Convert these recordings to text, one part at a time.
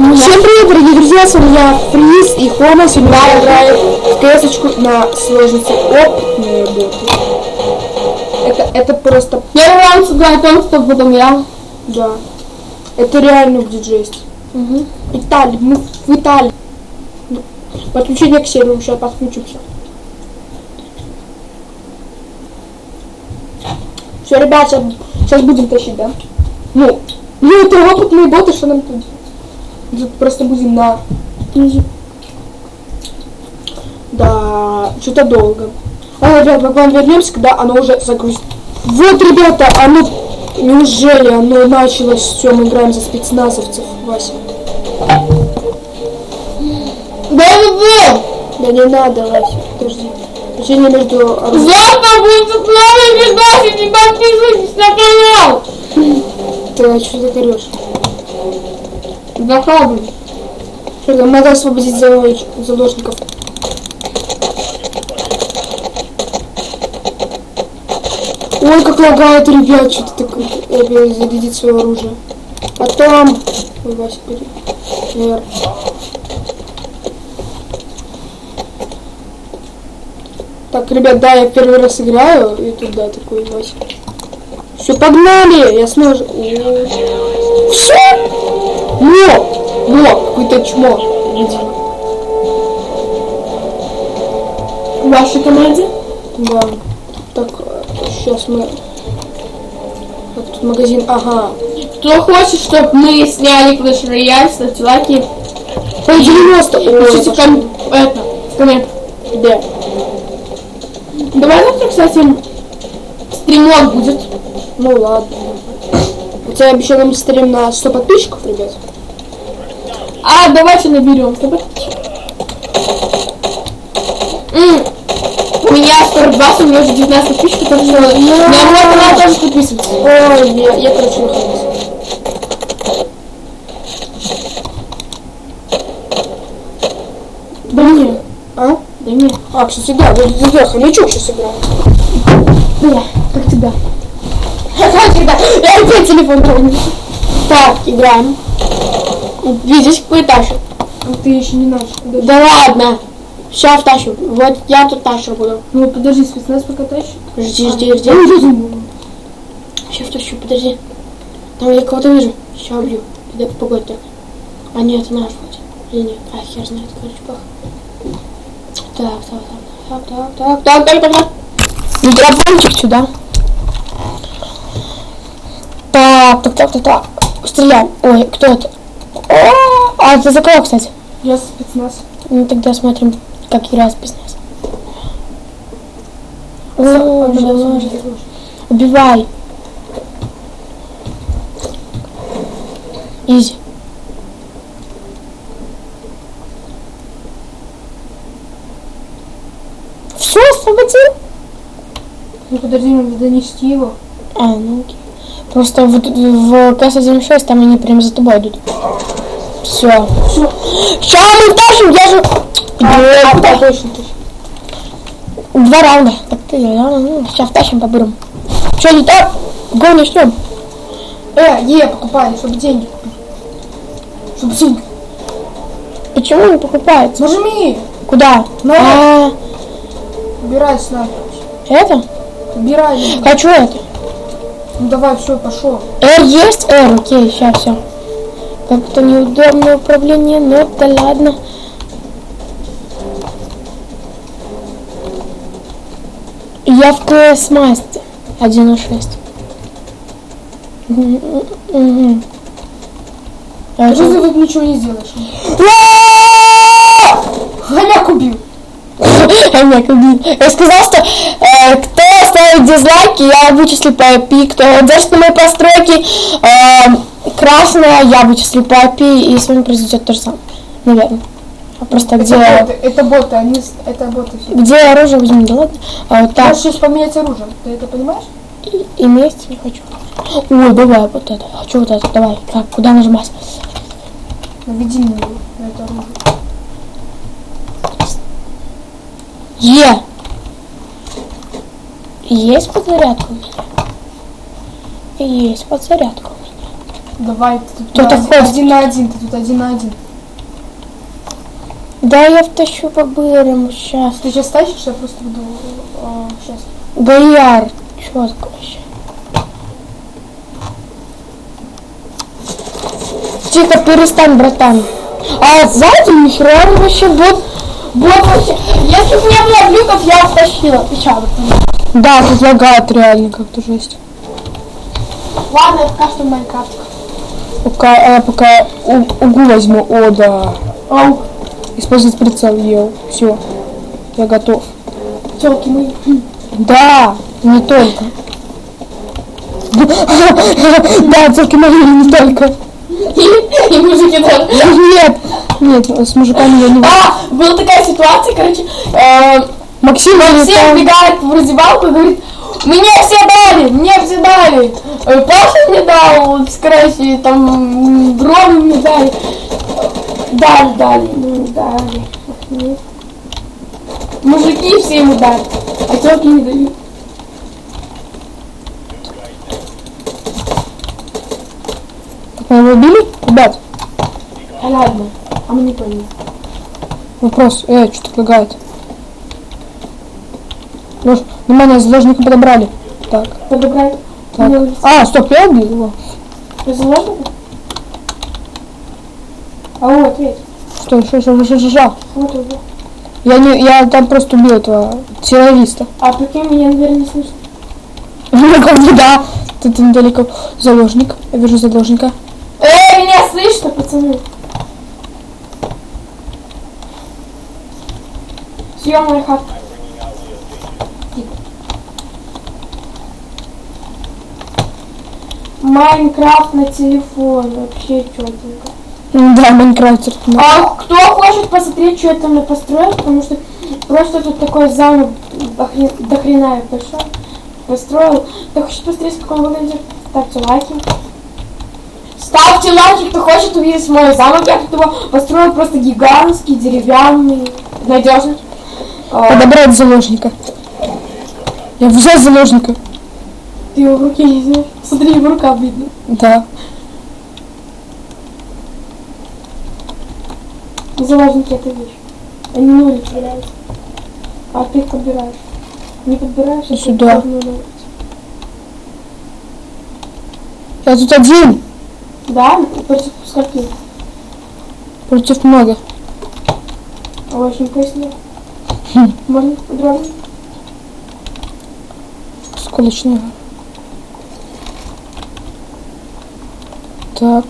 Всем привет, дорогие друзья, с вами Фриз и Хома. Сегодня играет в кэсочку на сложности опытные боты. Это просто... Первый раунд сыграет он, что потом я. Да. Это реально будет жесть. Угу. Италия, мы в Италии. Подключение к серверу, сейчас подключимся. Все, ребят, сейчас будем тащить, да? Ну, это опытные боты, что нам тут делать? Просто будем на... Да, что-то долго. Ребят, мы к вам вернемся, когда оно уже загрузит. Вот, ребята, оно... Неужели оно началось? Все, мы играем за спецназовцев, Вася. Да это был! Да не надо, Вася, подожди. Значение между... Завтра будет новый видос, и не подписывайтесь на канал! Ты что ты орешь? Заходим. Что, надо освободить заложников. Ой, как лагает, ребят, что-то такое. Зарядить свое оружие. Потом... Ой, Вася, бери. Так, ребят, да, я первый раз играю, и тут, да, такой Вася. Все, погнали! Я смогу... Все! Но! Какой-то чмо, видимо. В вашей команде? Да. Так, сейчас мы... Вот тут магазин, ага. Кто хочет, чтобы мы сняли Clash Royale, ставьте лайки. По 90! Пишите в комментах. Да. Давай завтра, кстати, стримок будет. Ну ладно. Хотя я обещал нам стрим на 100 подписчиков, ребят. А, давайте наберем 100 подписчиков. У меня 42, у меня уже 19 подписчиков, так что на мой канал тоже подписывайтесь. Ой, я короче, нахожусь. Да не. А? Да не. А, кстати, да, я хомячок сейчас играю. Бля, как тебя? Как всегда, я опять телефон помню. Так, играем. Видишь, какой тащу? Ты еще не начал. Да ладно. Сейчас тащу. Вот я тут тащу буду. Ну подожди, спецназ пока тащит. Жди. Сейчас тащу, подожди. Там я кого-то вижу. Сейчас убью. Погодь так. А нет, это наш вроде. Или нет? А хер знает, короче, пах. Так. Микрофончик сюда. Так. Стреляем. Ой, кто это? А ты за кого, кстати? Я спецназ. Ну тогда смотрим, как играет спецназ. Убивай. Изи. Все, освободил? Ну подожди, надо донести его. А, ну окей. Просто в КС-1.6 там они прям за тобой идут. Все. Сейчас мы тащим, я же... Да, точно. 2 раунда. Так ты, сейчас тащим по-бырому. Че не так? Гол начнем. Покупали, чтобы деньги купить. Почему не покупается? Нажми! Куда? Убирай снайпер. Это? Убирай. Хочу это. Ну давай, все, пошел. Есть? Окей, сейчас все. Как-то неудобное управление, но да ладно. Я в КС Мастер 1.6. Что ты вот ничего не сделаешь? Хомяк убил. Я сказал, что кто ставит дизлайки, я вычислю по IP, кто держит на моей постройке красное, я вычислю по IP, и с вами произойдет то же самое. Наверное. А просто где... Это боты, это боты все. Где оружие возьму, да ладно? Вот так. Можешь сейчас поменять оружие, ты это понимаешь? И вместе не хочу. Ой, давай вот это. Хочу вот это, давай. Как, куда нажимать? Наведи мне на это оружие. Есть подзарядка у меня? Есть подзарядка у меня. Давай, ты тут Кто-то ходит. 1 на 1, ты тут 1 на 1. Да я втащу по-бырому сейчас. Ты сейчас тащишь, я просто буду... сейчас. Бояр, чё такое вообще? Тихо, перестань, братан. А сзади нихера вообще бот вообще. Если бы не было глюков, я втащила. Отвечаю. Да, тут лагает реально как-то жесть. Ладно, я пока что в Майнкрафт. Пока угу возьму. О, да. Ау, Использовать прицел, ел. Все. Я готов. тёлки мои. Да, не только. Да, только мои, не только. И мужики тоже. Нет, с мужиками я не буду. Была такая ситуация, короче, Максим Максим убегает в раздевалку и говорит, мне все дали. Паша мне дал, короче, там, Рома мне дали. Дали. Мужики все ему дали, а тёлки не дают. Мы его убили? Ребят, А ладно, а мы не поняли. вопрос. Что-то лагает. Ну, внимание, заложника подобрали. Так. Подобрали. Так. Стоп, я убил его. Ты заложника? Алло, ответь. Что? Вот уже. Я там просто убил этого террориста. А прикинь, меня, наверное, не слышно. Ну, как бы да. Тут недалеко. Заложник. Я вижу заложника. Меня слышно, пацаны? Съемная хатка. Майнкрафт на телефон. Вообще четенько. Да, Майнкрафтер. А кто хочет посмотреть, что я там построил, потому что просто тут такой замок дохрена большой построил. Кто хочет посмотреть, как он выглядит, ставьте лайки. Ставьте лайки, кто хочет увидеть мой замок. Я тут его построил просто гигантский, деревянный, надежный. Подобрать заложника. Я взял заложника. Ты его в руке не знаешь. Смотри, его рука видно. Да. Заложники это вещь. Они на улице валяются. А ты их подбираешь. Не подбираешь, а Сюда. ты на улице. Я тут один. Да? Против скольки? Против много. Очень пояснил. Можно подробнее? Сколочная. Так.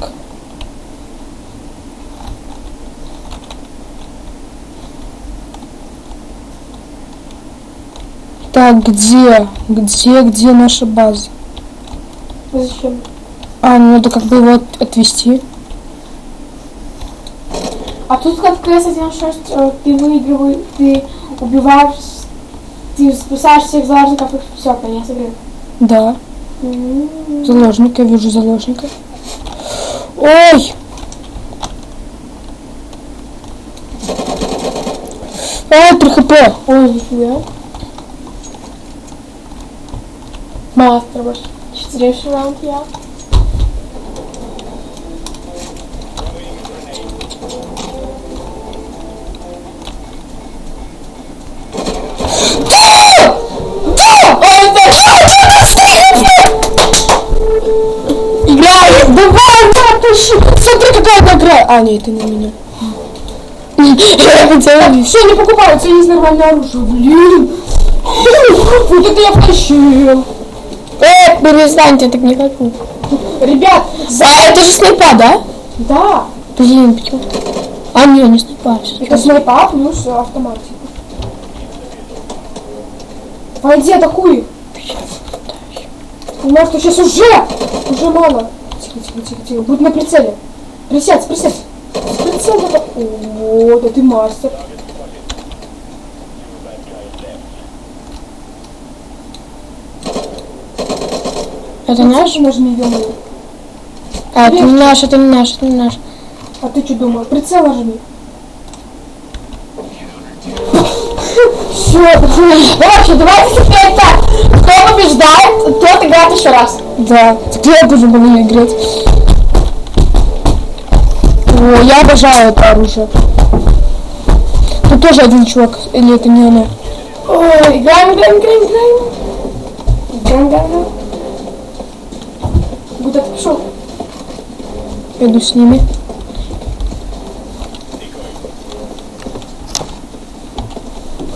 Так, где наша база? Зачем? Надо как бы его отвести. А тут как КС 1.6 ты выигрываешь, ты убиваешь, ты спасаешь всех заложников и все, конец игры. Да. Заложник, я вижу заложника. Ой! 3 хп. Ой, нифига. Мастер ваш. 4 раунд я. Играй! Давай, на, пуши! Смотри, какая она игра! Нет, это не меня. Я хотела... Все, не покупают, все есть нормальное оружие. Блин. Вот это я втащил. Перестаньте, я так не хочу. Ребят, Это же снайпа, да? да. Блин, почему-то... не снайпа. Это снайпа плюс автоматика. Пойди, атакуй. У нас тут сейчас уже мало. Тихо. Будь на прицеле. Присядь. Прицел. О, да ты мастер. Это наш? Нажми, ё-моё. Это не наш, это не наш. А ты что думал? Прицел нажми. Все, короче, давайте теперь так. Кто побеждает, тот играет еще раз. Да. Так я тоже буду играть. О, я обожаю это оружие. Тут тоже один чувак, или это не она? Ой, играем. Играем. Куда ты пошел? Иду с ними.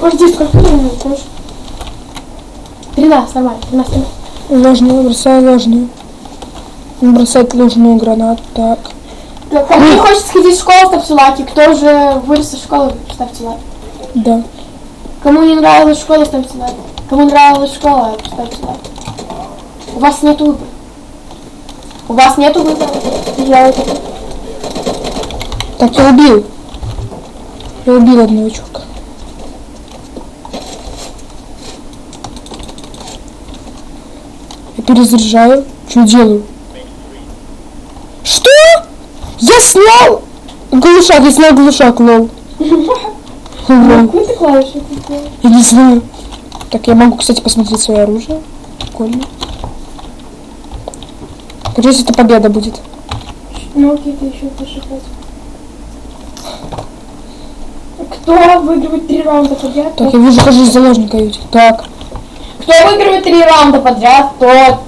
Подожди, сколько времени? 13, нормально. 13. Ложную, бросаю ложную. Бросать ложную гранату, так. Кому не хочет сходить в школу, ставьте лайки. Кто уже вырос из школы, ставьте лайк. Да. Кому не нравилась школа, ставьте лайк. Кому нравилась школа, ставьте лайк. У вас нет выбора. У вас нету выбора. Я это... Так, я убил. Я убил одного чувака. Я перезаряжаю. Что делаю? Что? Я снял глушак, лол. Какую ты клавишу хотела? Я не знаю. Так, я могу, кстати, посмотреть свое оружие. Прикольно. Надеюсь, это победа будет. Ну окей, ты еще пошипать. Кто выигрывает 3 раунда подряд? Так, я вижу, кажется, заложник каюте. Так. Кто выигрывает 3 раунда подряд, тот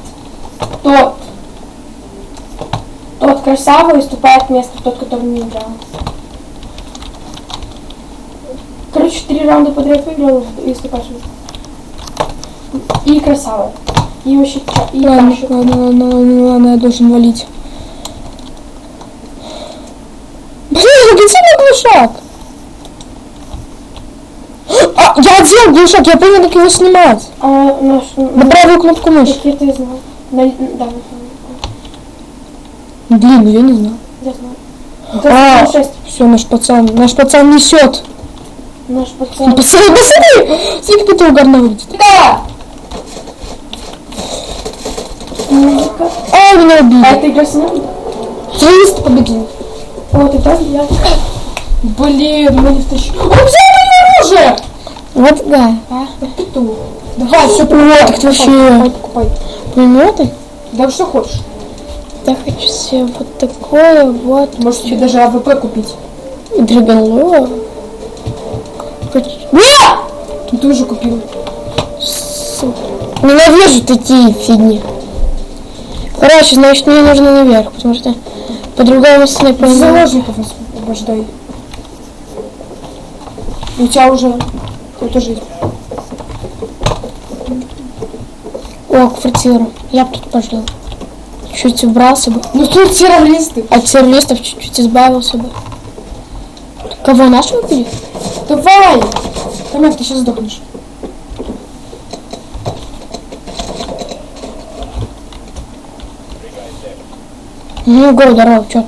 красава и вступает вместо тот, который не играл. Короче, 3 раунда подряд выиграл и вступаешь вместо. И красава. И вообще и Ладно, тащит. ладно, я должен валить. Блин, где мой глушак? А, я одел глушак, я понял, как его снимать. На правую кнопку мыши. Какие ты знал? Да, Блин, ну я не знал. я знаю. А, 6. все, наш пацан несет. Наш пацан. Посмотри, смотри, как это угарно выглядит. Да! Музыка. А, меня убили. А это игра с нами? 300 победил. О, ты тоже? Я. Блин, мы не втащили. Он взял мое оружие! Вот, да. Петух. Давай, все пулеметы, вообще. Покупай. Пулеметы? Да что хочешь. Я хочу себе вот такое вот. Можешь себе даже АВП купить. Драгонлова. Нет! Ты уже купил. Сука. Ненавижу такие фигни. Короче, значит, мне нужно наверх, потому что по-другому снайпер. Заложников освобождай. У тебя уже тоже есть. О, квартира. Я бы тут пожил. Чуть убрался бы. Ну тут террористы. От террористов чуть-чуть избавился бы. Кого, нашего убили? Давай! Камер, ты сейчас сдохнешь. Ну, го, здорово, чё?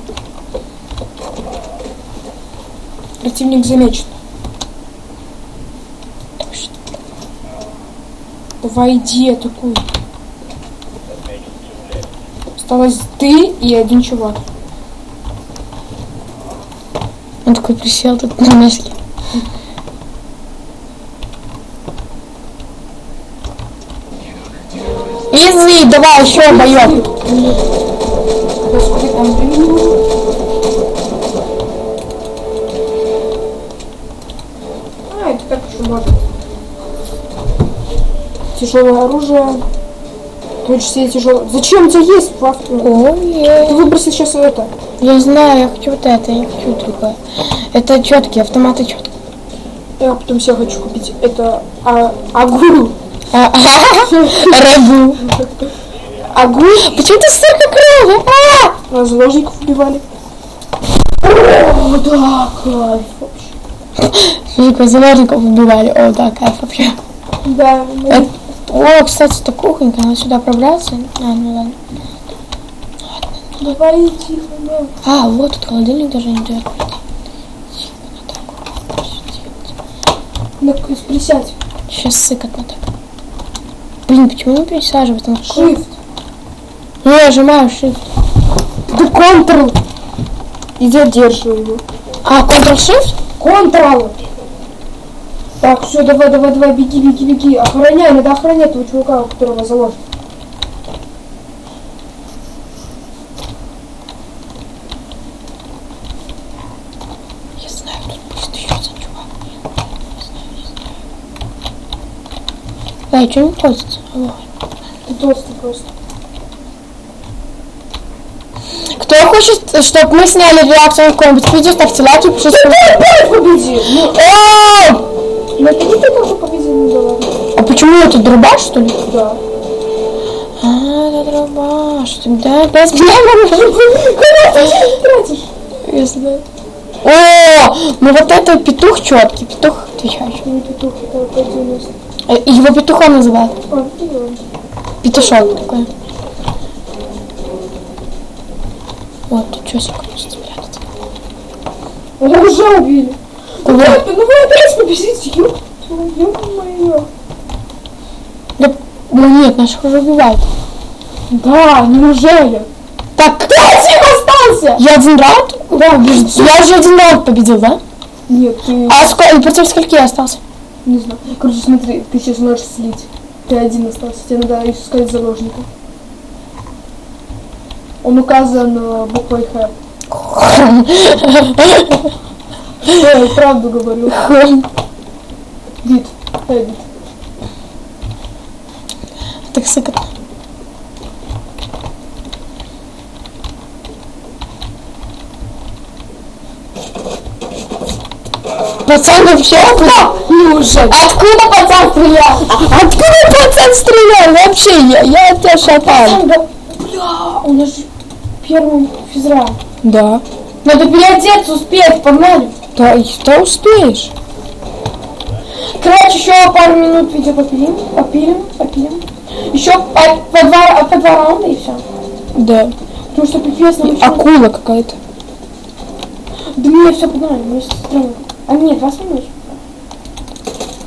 Противник замечен. Давай иди, атакуй. Осталось ты и один чувак. Он такой присел тут на носки. Изи, давай еще боёк. Господи, там времени. А, это так еще можно. Тяжелое оружие. Точно себе тяжелое. Зачем у тебя есть плавки? Ты выброси сейчас это. Я знаю, я хочу вот это, я хочу другое. Это четкие, автоматы четкие. Я потом себе хочу купить. Это агу. Рагу. Агу. Почему ты столько крови? Заложников убивали. О, да, кайф вообще. Сколько заложников убивали. О, да, кайф вообще. Да. О, кстати, это кухонька, надо сюда пробраться. Ну ладно. Давай тихо, да. Вот тут холодильник даже не дает. Ну, присядь. Сейчас сыкать надо. Блин, почему не пересаживать? Shift. Ну, я нажимаю Shift. Да Ctrl. Иди одерживай его. Ctrl-Shift? Ctrl. Так, все, давай, беги. Охраняй, надо охранять этого чувака, у которого заложник. знаю, тут будет еще один чувак. Не знаю. Эй, что не ходит? Ты толстый просто. Кто хочет, чтобы мы сняли реакцию на какое-нибудь видео, ставьте лайки, пишите. Ты победил! Ну ты тоже победил, ну да ладно. А почему это дробаш, что ли? Да. Это дробаш. Да, опять меня Ты тратишь. если... О, ну вот это петух четкий, петух отвечающий. Не петух, это по-90. Его петухом называют. А, петух. Петушок такой. Вот, тут часик хочется спрятаться. Его уже убили. Куда? Ну вы опять победите, ё-моё. Да, ну нет, наших уже убивают. Да, неужели? Так, Ты один остался! я один раунд? Да, я уже один раунд победил, да? Нет, ты... А против скольки я остался? Не знаю. Короче, смотри, ты сейчас можешь слить. Ты один остался, тебе надо искать заложника. Он указан буквой Х. Я правду говорю. Дид. Дид. Так сыкотно. Пацан вообще? Ну уже. Откуда пацан стрелял? Откуда пацан стрелял? Вообще, я тебя шатаю. Бля, у нас же 1 февраля. Да. Надо переодеться, успеть, погнали. Да, да успеешь. Короче, еще пару минут видео попилим. Еще по два раунда и все. Да. Потому что пипец нам еще... Акула какая-то. Да мне все погнали, мне странно. А нет, 20 минут.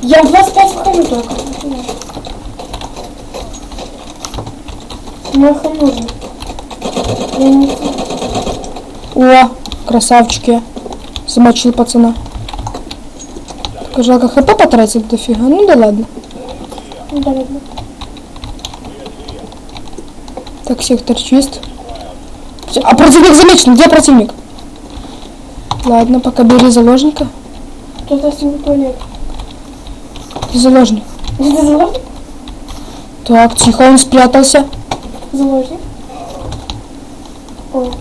Я в 25 выхожу только. Ну, их нужно. Я не... О, красавчики. Замочил пацана. Жалко, хп потратил дофига. Ну да ладно. Ну, да, ладно. Так, сектор чист. Всё, а противник замечен. Где противник? Ладно, пока бери заложника. Кто-то с ним в туалет. Где заложник? Это заложник? Так, тихо, он спрятался. Заложник. О.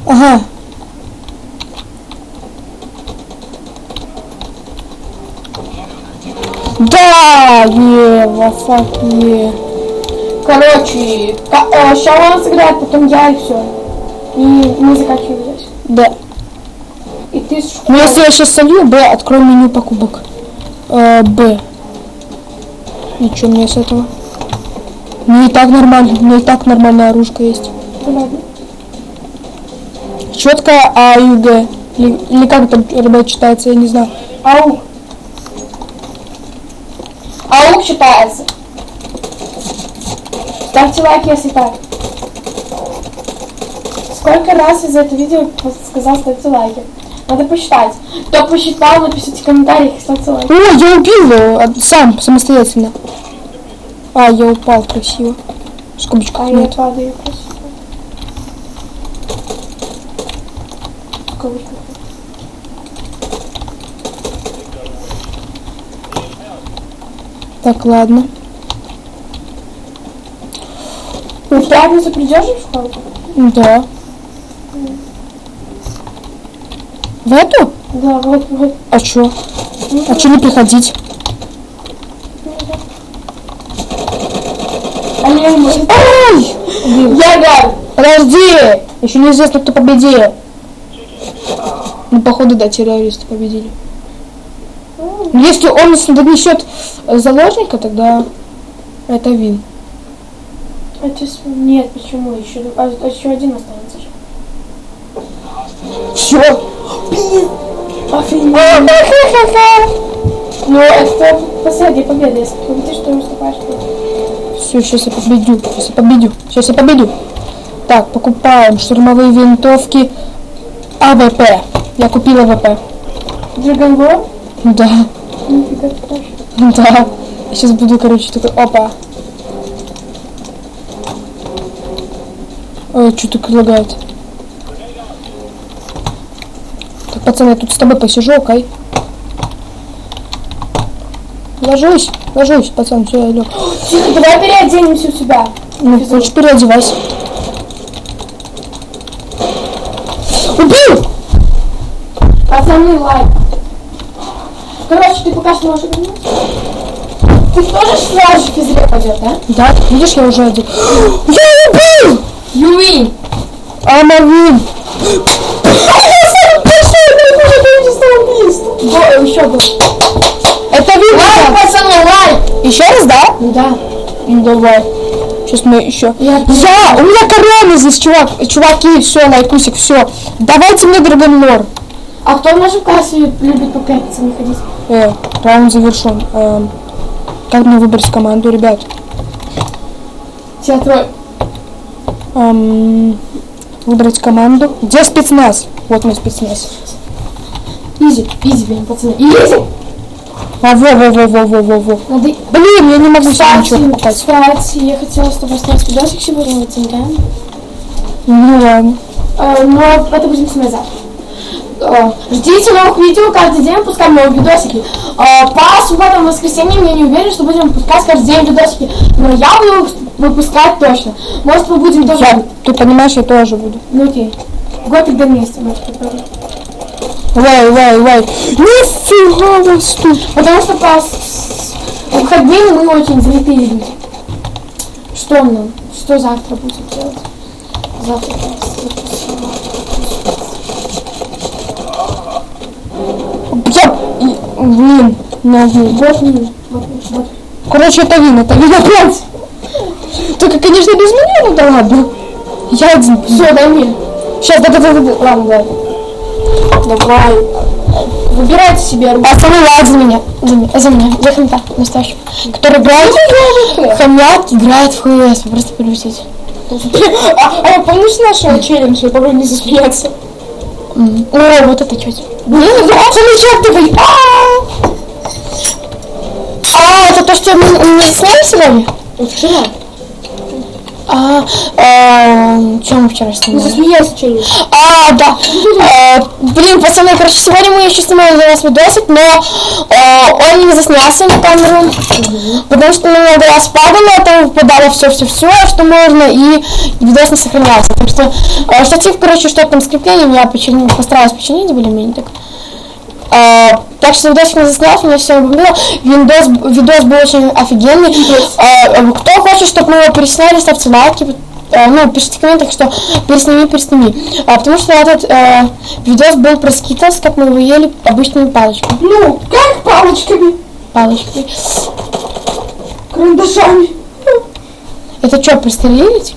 Ага. Да, фак, Короче, сейчас он сыграет, потом я и все. И мы заканчиваем здесь. да. И ты с Ну, если я сейчас солью, Б, открой меню покупок. Б. Ничего мне с этого. Мне и так нормально, у меня и так нормальная оружка есть. Ладно. Четкая А, Ю, Г. Или как там, ребят, читается, я не знаю. Аук. Аук считается. Ставьте лайк, если так. Сколько раз я за это видео сказал ставьте лайки? Надо посчитать. Кто посчитал, напишите в комментариях и ставьте лайк. О, я убил его сам, самостоятельно. А, я упал красиво. В скобочках А я нет. падаю просто. В скобочках. Так, ладно. Ты в пятницу придешь в школу? Да. В эту? Да, вот. А чё? А чё не приходить? А я не могу. Ай! Я гад. Подожди! Еще неизвестно, кто победил. Ну, походу, да, террористы победили. Если он донесет заложника, тогда это вин. Нет, почему? Еще один останется же. Все. Блин! Охренеть! Ну, это последняя победа. Если ты победишь, то выступаешь. Все, сейчас я победю. Сейчас я победю. Так, покупаем штурмовые винтовки АВП. Я купила АВП. Dragon Ball? Да. Нифига ты тоже. Да. Я сейчас буду, короче, такой, опа. Ой, что так лагает? Пацаны, я тут с тобой посижу, окей? Ложусь, пацан, все, я лег. Тихо, давай переоденемся у себя. Ну, хочешь, переодевайся. Убил! Пацаны, лайк. Короче, ты пока что можешь вернуться. Ты тоже сразу же физре пойдет, да? Да, видишь, я уже один. Я убил! You win. I'm a win! Еще был. Это вин! Лайк, пацаны, лайк. Еще раз, да? Да. Ну давай. Сейчас мы еще. Я- У меня корона здесь, чуваки, все, лайкусик, все. Давайте мне Драгонлор. А кто в нашем классе любит по пятницам не ходить? Раунд завершен. Как мне выбрать команду, ребят? Тебя трое. Выбрать команду. Где спецназ? Вот мой спецназ. Изи, блин, пацаны. Изи. А, во. Надо... Блин, я не могу себе ничего покупать. Кстати, я хотела с тобой снять видосик сегодня на Тиньган. Ну ладно. Но это будем снимать завтра. Ждите новых видео, каждый день пускаем новые видосики. По субботам и воскресеньям я не уверен, что будем выпускать каждый день видосики. Но я буду выпускать точно. Может, мы будем тоже... Ты понимаешь, я тоже буду. Ну окей. Год тогда вместе, может, попробуем. Вай. Нифига вас тут. Потому что по выходным мы очень занятые люди. Что нам? Что завтра будем делать? Завтра. Блин, вин. Вот. Короче, это вин опять. Только, конечно, без меня, ну да ладно. Я один. Все, дай мне. Сейчас, да. Ладно, давай. Давай. Выбирайте себе руку. Пацаны, лайк за меня. За хомяка настоящего. Который играет... Хомяк играет в ХС. Вы просто полюбите. Помнишь нашего челленджа? Попробуй не засмеяться. О, вот это что? Блин, хомячок ты. Это то, что мы не сняли сегодня? Вчера. Что мы вчера Не снимали? засмеялся челлендж. Да. Блин, пацаны, короче, сегодня мы еще снимали для вас видосик, но он не заснялся на камеру, потому что много раз падало, там выпадало все, что можно, и видос не сохранялся. Так что штатив, короче, что там с креплением я постаралась починить более-менее так. Так что видосик не заснялся, меня все обомлело. Видос был очень офигенный. Кто хочет, чтобы мы его пересняли, ставьте лайки. Пишите в комментах, что пересними. Потому что этот видос был про скитлс, как мы его ели обычными палочками. Ну, как палочками? Палочками. Карандашами. Это что, прострелить?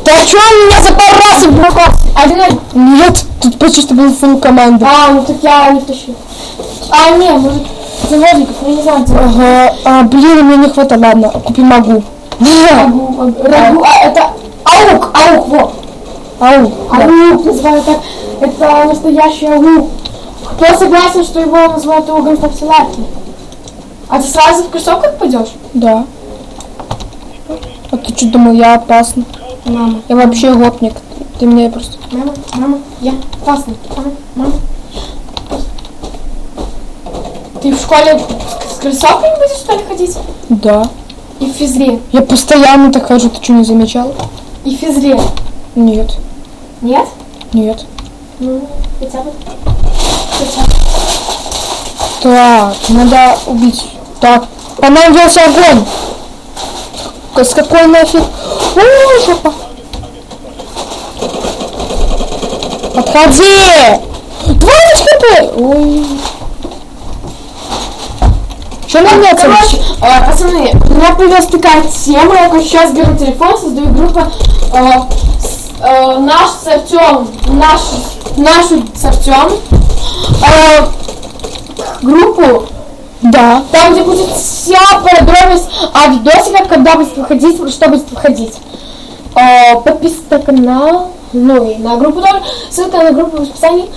Да что он меня за пару раз убрал? Нет, тут почти что был фулл команда. Ну так я не втащил. Не, может, заводников, я не знаю, Блин, мне не хватает, ладно, купи могу. Рагу, это аук, вот. Аук называют так, это настоящий аук. Кто согласен, что его называют аугом попсиларки? А ты сразу в кроссовках пойдешь? Да. А ты что думал, я опасна? Мама. Я вообще гопник. Ты мне просто... Мама, я опасный. Мама. Ты в школе с кроссовками будешь, что ли, ходить? Да. И в физре? Я постоянно так хожу, ты что, не замечал? И в физре? Нет. Нет? Нет. Ну, хотя бы. Так, надо убить. Так, по нам велся огонь. С какой нафиг? О, жопа. Подходи! 20 хп! Ой. Что нам нет? Короче, пацаны, у меня появилась такая тема, я сейчас беру телефон, создаю группу наш с Артём, нашу с Артём, группу, Да. там где будет вся подробность о видосиках, когда будет выходить, что будет выходить. Подписывайтесь на канал, ну и на группу тоже, ссылка на группу в описании.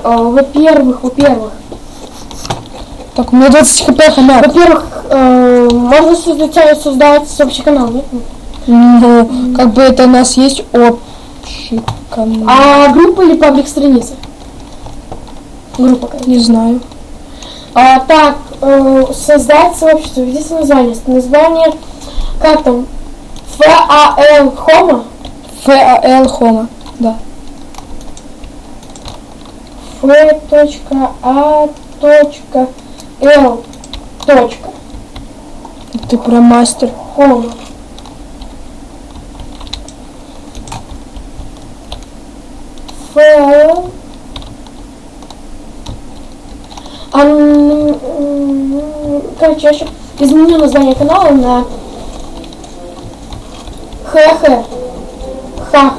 Во-первых, Так, у меня 20 хп, хомяк. во-первых, можно создать общий канал, нет? Ну, как бы это у нас есть Следующий канал. А группа или паблик страница? Группа, конечно. Не знаю. Так, создать сообщество, введите название. Название, как там? ФАЛ Хома? ФАЛ Хома. Да. F.A.L. Ты прям мастер. Хома. ФАЛ. Короче, я еще изменю название канала на ХХ. Хах.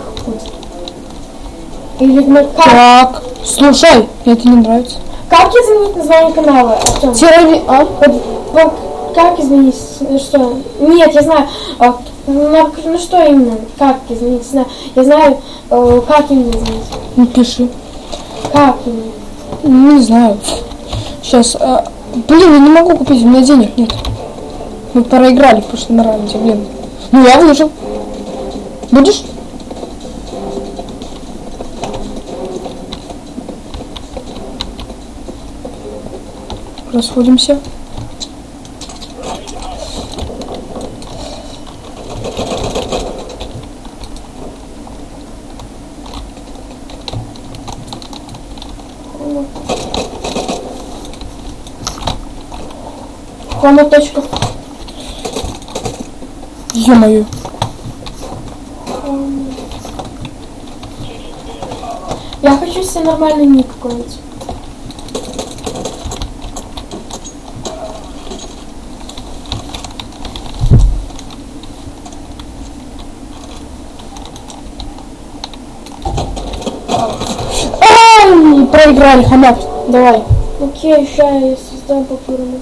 Или на как? Так, слушай, мне это не нравится. Как изменить название канала? Артём? Как изменить? Что? Нет, я знаю. Ну что именно? Как изменить? Я знаю, как именно изменить. Ну, пиши. Как именно? Не знаю. Сейчас. Блин, я не могу купить, у меня денег нет. Мы проиграли в прошлом раунде, блин. Ну, я выжил. Будешь? Расходимся. Хома. Ё-моё. Я хочу себе нормальный ник какой-нибудь. Проиграли, хомяк. Давай. Окей, сейчас я создам по-пырому.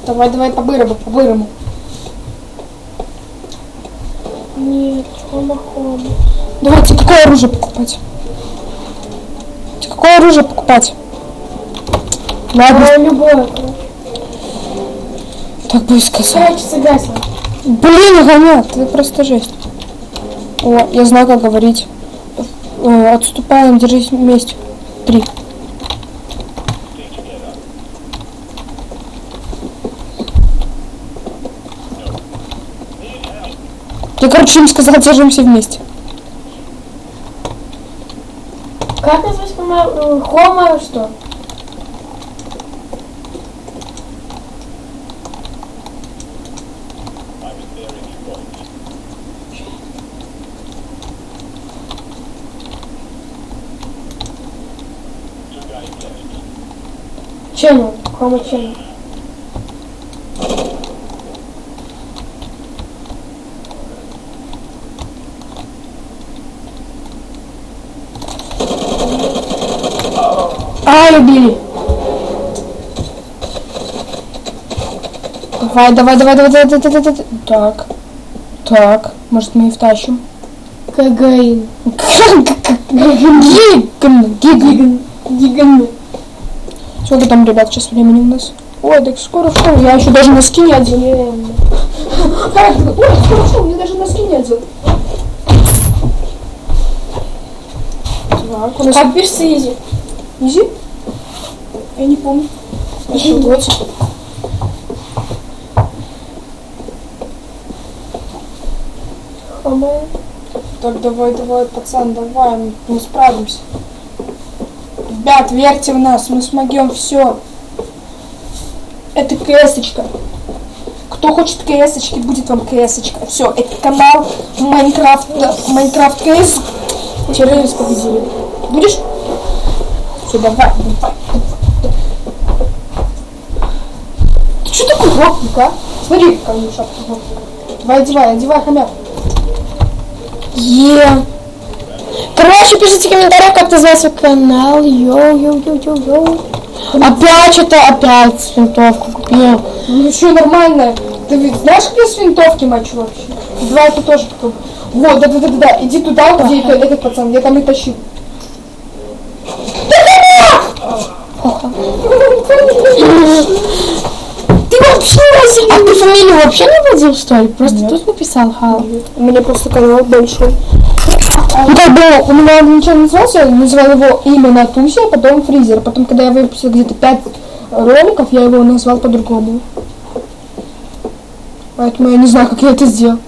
Давай, по-бырому. Нет, Хома. Давайте, какое оружие покупать? Какое оружие покупать? Ладно. Любое. Так бы и сказал. Короче, согласен. Блин, хомяк, ты просто жесть. О, я знаю, как говорить. Отступаем, держись вместе. 3. Я, короче, им сказал, держимся вместе. Как назвать Хома что? Channel, Хома Channel. Убили. Давай. Так, может мы и втащим. Кагаин. Гиган. Сколько там, ребят, сейчас времени у нас? Ой, так скоро шоу. Я еще даже носки не одел. Ой, скоро шоу, я даже носки не одел. Так, у нас... Как пишется изи? Изи? Я не помню. Ошибаться. Так, давай, пацан, давай, мы справимся. Ребят, верьте в нас, мы смогем все. Это КС-очка. Кто хочет КС-очки, будет вам КС-очка. Все, это канал Майнкрафт КС. Через победили. Будешь? Все, давай. Ты что такой гопник, а? Смотри, какая у него шапка. Давай, одевай, хомяк. Короче, пишите в комментариях, как называется канал. Йоу. Опять винтовку купил. Ну что, нормально. Ты ведь знаешь, где с винтовки мочу вообще? Давай это тоже потом. Вот, да. Иди туда, где этот пацан, я там и тащил. Ты вообще разве... А ты фамилию вообще не вводил, что ли? Просто тут написал Хал. У меня просто канал большой. Ну как бы у меня ничего не назывался, я называл его именно Туся, а потом Фризер. Потом, когда я выпустил где-то 5 роликов, я его назвал по-другому. Поэтому я не знаю, как я это сделал.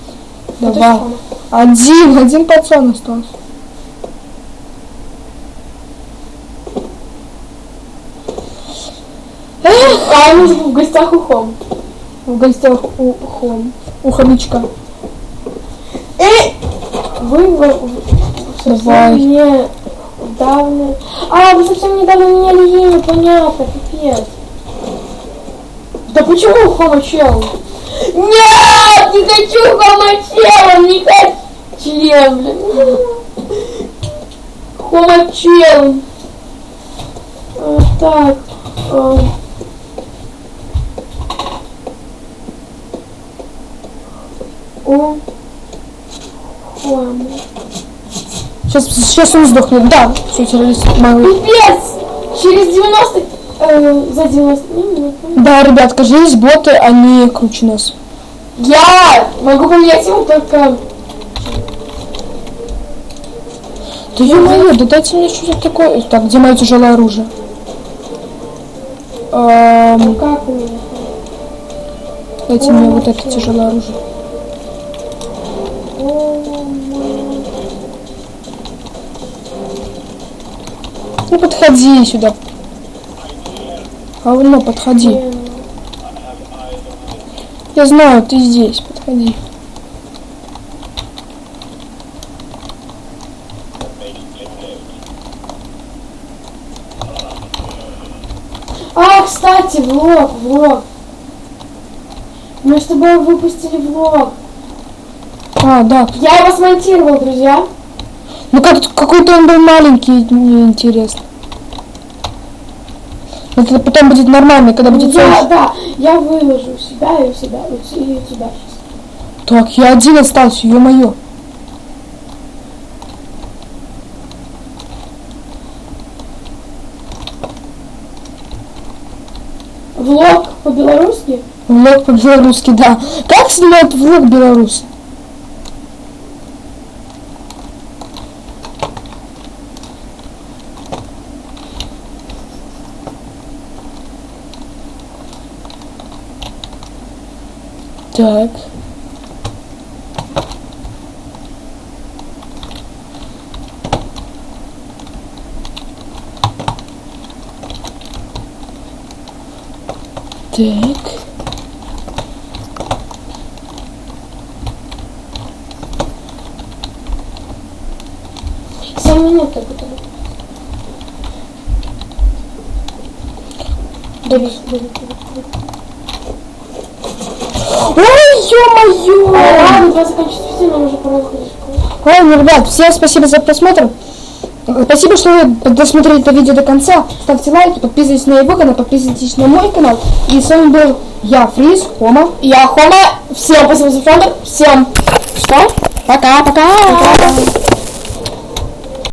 Давай. Один пацан остался. А мы в гостях у Хом. В гостях у хомячка. Вы совсем Давай. недавно... вы совсем недавно меняли имя, понятно, пипец. Да почему Хома Чел? Нет, не хочу Хома Чел, не хочу, блин. Хома Чел. Так. Хома. Сейчас он сдохнет. Да, все, террорист. Пипец! Через 90... за 90 минут. Да, ребят, кажись, боты, они круче нас. Я могу поменять его только... Да ё-моё, да дайте мне что-то такое. Так, где мое тяжелое оружие? Как у меня? Дайте мне вот это тяжелое оружие. Ну подходи сюда. Говно, подходи. Я знаю, ты здесь, подходи. Кстати, влог. Мы с тобой выпустили влог. Да. Я его смонтировал, друзья. Ну какой-то он был маленький, мне интересно. Это потом будет нормально, когда будет солнце. Да, я выложу у себя и у себя, и у тебя сейчас. Так, я один остался, ё-моё. Влог по-белорусски? Влог по-белорусски, да. Как снимают влог белорус? Так. Так. Семь минут как будто бы. Ой, ё-моё! Ладно, давай закончить все, нам уже пора выходить в школу. Ладно, ребят, всем спасибо за просмотр. Спасибо, что вы досмотрели это видео до конца. Ставьте лайки, подписывайтесь на его канал, подписывайтесь на мой канал. И с вами был я, Фриз, Хома. Я Хома. Всем спасибо за просмотр. Всем что? Пока-пока!